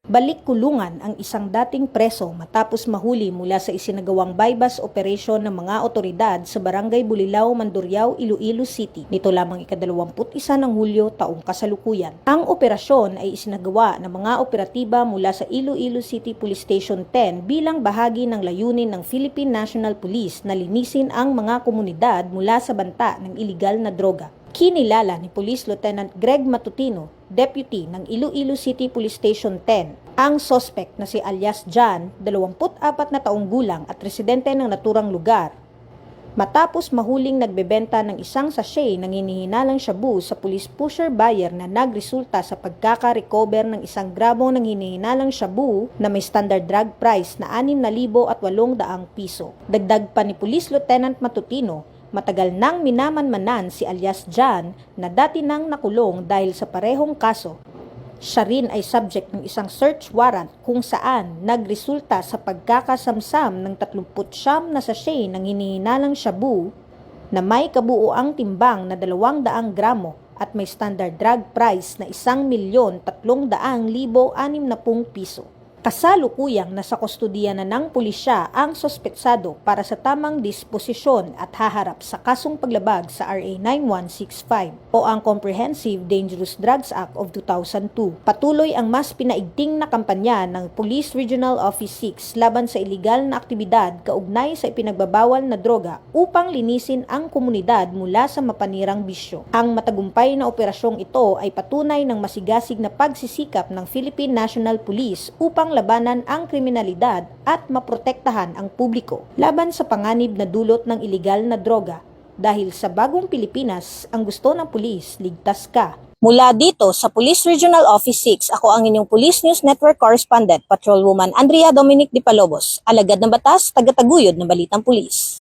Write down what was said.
Balik kulungan ang isang dating preso matapos mahuli mula sa isinagawang bypass operation ng mga otoridad sa Barangay Bulilao, Mandurriao, Iloilo City. Nito lamang ika-21 ng Hulyo taong kasalukuyan. Ang operasyon ay isinagawa ng mga operatiba mula sa Iloilo City Police Station 10 bilang bahagi ng layunin ng Philippine National Police na linisin ang mga komunidad mula sa banta ng iligal na droga. Kinilala ni Police Lieutenant Greg Matutino, Deputy ng Iloilo City Police Station 10, ang suspect na si alias John, 24 na taong gulang at residente ng naturang lugar, matapos mahuling nagbebenta ng isang sachet ng hinihinalang shabu sa police pusher buyer na nagresulta sa pagkaka-recover ng 1 gramo ng hinihinalang shabu na may standard drug price na 6,800 piso. Dagdag pa ni Police Lieutenant Matutino, matagal nang minamanmanan si alias John na dati nang nakulong dahil sa parehong kaso. Siya rin ay subject ng isang search warrant kung saan nagresulta sa pagkakasamsam ng 39 na sachet ng hinihinalang shabu na may kabuuang timbang na 200 gramo at may standard drug price na 1,300,060 piso. Kasalukuyang nasa kustudiya na ng pulisya ang sospetsado para sa tamang disposisyon at haharap sa kasong paglabag sa RA 9165 o ang Comprehensive Dangerous Drugs Act of 2002. Patuloy ang mas pinaigting na kampanya ng Police Regional Office 6 laban sa iligal na aktibidad kaugnay sa ipinagbabawal na droga upang linisin ang komunidad mula sa mapanirang bisyo. Ang matagumpay na operasyong ito ay patunay ng masigasig na pagsisikap ng Philippine National Police upang labanan ang kriminalidad at maprotektahan ang publiko laban sa panganib na dulot ng iligal na droga. Dahil sa bagong Pilipinas, ang gusto ng pulis, ligtas ka. Mula dito sa Police Regional Office 6, ako ang inyong Police News Network Correspondent, Patrolwoman Andrea Dominic Di Palobos, alagad ng batas, tagataguyod ng balitang pulis.